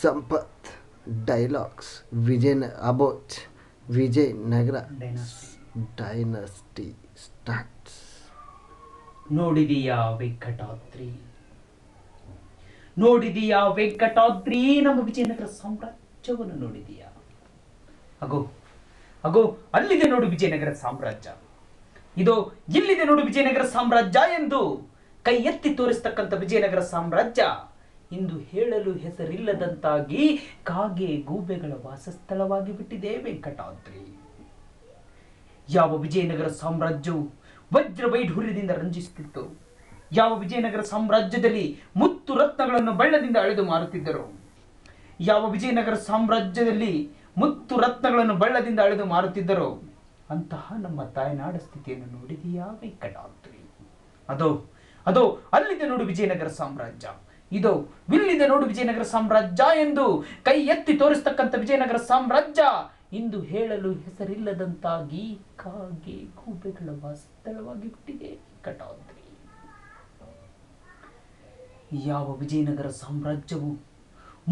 Sampath dialogues about Vijayanagara dynasty starts. ನೋಡಿದೀಯಾ Venkatadri, ನೋಡಿದೀಯಾ Venkatadri, ನಮ್ಮ ವಿಜಯನಗರ ಸಾಮ್ರಾಜ್ಯವನ್ನು ನೋಡಿದೀಯಾ? ಅಗೋ ಅಗೋ ಅಲ್ಲಿದೆ ನೋಡು ವಿಜಯನಗರ ಸಾಮ್ರಾಜ್ಯ, ಇದು ಇಲ್ಲಿದೆ ನೋಡು ವಿಜಯನಗರ ಸಾಮ್ರಾಜ್ಯ ಎಂದು ಕೈ ಎತ್ತಿ ತೋರಿಸ್ತಕ್ಕಂಥ ವಿಜಯನಗರ ಸಾಮ್ರಾಜ್ಯ ಇಂದು ಹೇಳಲು ಹೆಸರಿಲ್ಲದಂತಾಗಿ ಕಾಗೆ ಗೂಬೆಗಳ ವಾಸಸ್ಥಳವಾಗಿ ಬಿಟ್ಟಿದೆ ವೆಂಕಟಾದ್ರಿ. ಯಾವ ವಿಜಯನಗರ ಸಾಮ್ರಾಜ್ಯವು ವಜ್ರ ವೈಢೂರ್ಯದಿಂದ ರಂಜಿಸುತ್ತಿತ್ತು, ಯಾವ ವಿಜಯನಗರ ಸಾಮ್ರಾಜ್ಯದಲ್ಲಿ ಮುತ್ತು ರತ್ನಗಳನ್ನು ಬಳ್ಳದಿಂದ ಅಳೆದು ಮಾರುತ್ತಿದ್ದರು, ಯಾವ ವಿಜಯನಗರ ಸಾಮ್ರಾಜ್ಯದಲ್ಲಿ ಮುತ್ತು ರತ್ನಗಳನ್ನು ಬಳ್ಳದಿಂದ ಅಳೆದು ಮಾರುತ್ತಿದ್ದರು, ಅಂತಹ ನಮ್ಮ ತಾಯ್ನಾಡ ಸ್ಥಿತಿಯನ್ನು ನೋಡಿದೆಯಾ ವೆಂಕಟಾದ್ರಿ? ಅದೋ ಅದೋ ಅಲ್ಲಿದೆ ನೋಡು ವಿಜಯನಗರ ಸಾಮ್ರಾಜ್ಯ, ಇದೋ ವಿಲ್ಲಿದೆ ನೋಡು ವಿಜಯನಗರ ಸಾಮ್ರಾಜ್ಯ ಎಂದು ಕೈ ಎತ್ತಿ ತೋರಿಸ್ತಕ್ಕಂಥ ವಿಜಯನಗರ ಸಾಮ್ರಾಜ್ಯ ಇಂದು ಹೇಳಲು ಹೆಸರಿಲ್ಲದಂತಾಗಿ ಕಾಗೆ ಗೂಬೆಗಳ ವಾಸಸ್ಥಳವಾಗಿ ಬಿಟ್ಟಿದೆ ವೆಂಕಟಾದ್ರಿ. ಯಾವ ವಿಜಯನಗರ ಸಾಮ್ರಾಜ್ಯವು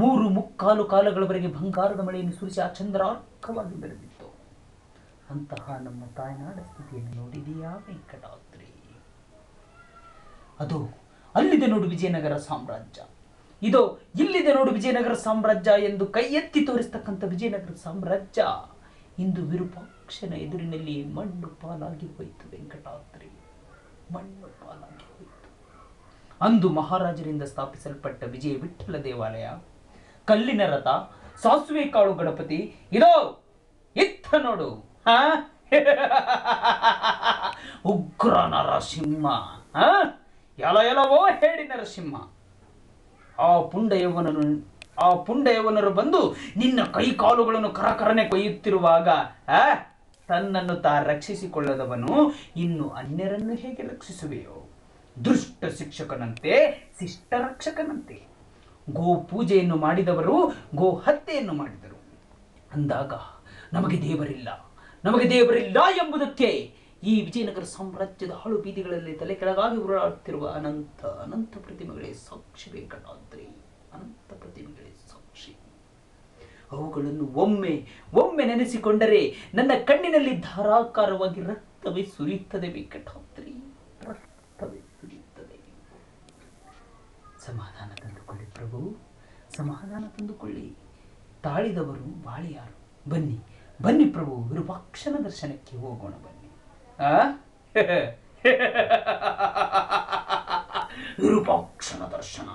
3 ಕಾಲಗಳವರೆಗೆ ಬಂಗಾರದ ಮಳೆಯನ್ನು ಸುರಿಸಿ ಆ ಚಂದ್ರಾರ್ಕವಾಗಿ ಬೆಳೆದಿತ್ತು, ಅಂತಹ ನಮ್ಮ ತಾಯ್ನಾಡ ಸ್ಥಿತಿಯನ್ನು ನೋಡಿದೆಯಾ ವೆಂಕಟಾದ್ರಿ? ಅದು ಅಲ್ಲಿದೆ ನೋಡು ವಿಜಯನಗರ ಸಾಮ್ರಾಜ್ಯ, ಇದೋ ಇಲ್ಲಿದೆ ನೋಡು ವಿಜಯನಗರ ಸಾಮ್ರಾಜ್ಯ ಎಂದು ಕೈ ಎತ್ತಿ ತೋರಿಸ್ತಕ್ಕಂಥ ವಿಜಯನಗರ ಸಾಮ್ರಾಜ್ಯ ಇಂದು ವಿರೂಪಾಕ್ಷನ ಎದುರಿನಲ್ಲಿ ಮಣ್ಣು ಪಾಲಾಗಿ ಹೋಯಿತು ವೆಂಕಟಾದ್ರಿ, ಮಣ್ಣು ಪಾಲಾಗಿ ಹೋಯಿತು. ಅಂದು ಮಹಾರಾಜರಿಂದ ಸ್ಥಾಪಿಸಲ್ಪಟ್ಟ ವಿಜಯ ವಿಠ್ಠಲ ದೇವಾಲಯ, ಕಲ್ಲಿನ ರಥ, ಸಾಸುವೆ ಕಾಳು ಗಣಪತಿ, ಇದೋ ಇತ್ತ ನೋಡು ಉಗ್ರ ನರಸಿಂಹ, ಎಲವೋ ಹೇಳಿ ನರಸಿಂಹ. ಆ ಪುಂಡ ಯವನರು ಬಂದು ನಿನ್ನ ಕೈ ಕಾಲುಗಳನ್ನು ಕರಕರನೆ ಕೊಯ್ಯುತ್ತಿರುವಾಗ ತನ್ನನ್ನು ರಕ್ಷಿಸಿಕೊಳ್ಳದವನು ಇನ್ನು ಅನ್ಯರನ್ನು ಹೇಗೆ ರಕ್ಷಿಸುವೆಯೋ? ದುಷ್ಟ ಶಿಕ್ಷಕನಂತೆ ಶಿಷ್ಟ ರಕ್ಷಕನಂತೆ ಗೋ ಪೂಜೆಯನ್ನು ಮಾಡಿದವರು ಗೋ ಹತ್ಯೆಯನ್ನು ಮಾಡಿದರು ಅಂದಾಗ ನಮಗೆ ದೇವರಿಲ್ಲ ಎಂಬುದಕ್ಕೆ ಈ ವಿಜಯನಗರ ಸಾಮ್ರಾಜ್ಯದ ಹಾಳು ಬೀದಿಗಳಲ್ಲಿ ತಲೆ ಕೆಳಗಾಗಿ ಉರುಳಾಡುತ್ತಿರುವ ಅನಂತ ಪ್ರತಿಮೆಗಳೇ ಸಾಕ್ಷಿ ವೆಂಕಟಾದ್ರಿ, ಅನಂತ ಪ್ರತಿಮೆಗಳೇ ಸಾಕ್ಷಿ. ಅವುಗಳನ್ನು ಒಮ್ಮೆ ನೆನೆಸಿಕೊಂಡರೆ ನನ್ನ ಕಣ್ಣಿನಲ್ಲಿ ಧಾರಾಕಾರವಾಗಿ ರಕ್ತವೇ ಸುರಿಯುತ್ತದೆ ವೆಂಕಟಾದ್ರಿ, ರಕ್ತವೇ ಸುರಿಯುತ್ತದೆ. ಸಮಾಧಾನ ತಂದುಕೊಳ್ಳಿ ಪ್ರಭು, ಸಮಾಧಾನ ತಂದುಕೊಳ್ಳಿ. ತಾಳಿದವರು ಬಾಳಿಯಾರು. ಬನ್ನಿ ಪ್ರಭು, ವಿರೂಪಾಕ್ಷನ ದರ್ಶನಕ್ಕೆ ಹೋಗೋಣ ಬನ್ನಿ. ವಿರೂಪಾಕ್ಷನ ದರ್ಶನ,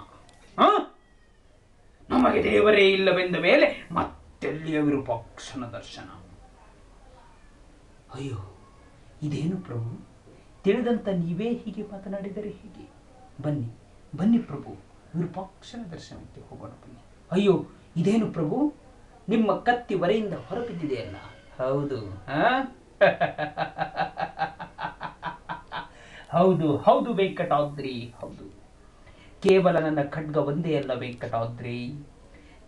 ನಮಗೆ ದೇವರೇ ಇಲ್ಲವೆಂದ ಮೇಲೆ ಮತ್ತೆಲ್ಲಿಯ ವಿರೂಪಾಕ್ಷನ ದರ್ಶನ? ಅಯ್ಯೋ ಇದೇನು ಪ್ರಭು, ತಿಳಿದಂತ ನೀವೇ ಹೀಗೆ ಮಾತನಾಡಿದರೆ ಹೇಗೆ? ಬನ್ನಿ ಪ್ರಭು, ವಿರೂಪಾಕ್ಷನ ದರ್ಶನಕ್ಕೆ ಹೋಗೋಣ ಬನ್ನಿ. ಅಯ್ಯೋ ಇದೇನು ಪ್ರಭು, ನಿಮ್ಮ ಕತ್ತಿ ವರೆಯಿಂದ ಹೊರಬಿದ್ದಿದೆಯಲ್ಲ? ಹೌದು ಹೌದು ವೆಂಕಟಾದ್ರಿ, ಹೌದು. ಕೇವಲ ನನ್ನ ಖಡ್ಗ ಒಂದೇ ಅಲ್ಲ ವೆಂಕಟಾದ್ರಿ,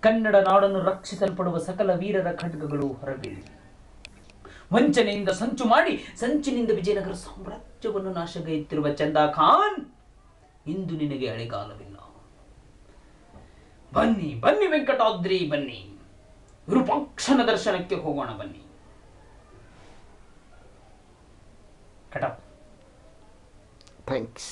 ಕನ್ನಡ ನಾಡನ್ನು ರಕ್ಷಿಸಲ್ಪಡುವ ಸಕಲ ವೀರರ ಖಡ್ಗಗಳು ಹೊರಬೀಳಿ ವಂಚನೆಯಿಂದ ಸಂಚು ಮಾಡಿ ಸಂಚಿನಿಂದ ವಿಜಯನಗರ ಸಾಮ್ರಾಜ್ಯವನ್ನು ನಾಶಗೈಯುತ್ತಿರುವ ಚಂದಾ ಖಾನ್, ಇಂದು ನಿನಗೆ ಅಳೆಗಾಲವಿಲ್ಲ. ಬನ್ನಿ ವೆಂಕಟಾದ್ರಿ, ಬನ್ನಿ, ವಿರೂಪಾಕ್ಷನ ದರ್ಶನಕ್ಕೆ ಹೋಗೋಣ ಬನ್ನಿ. ಕಟ ಥ್ಯಾಂಕ್ಸ್.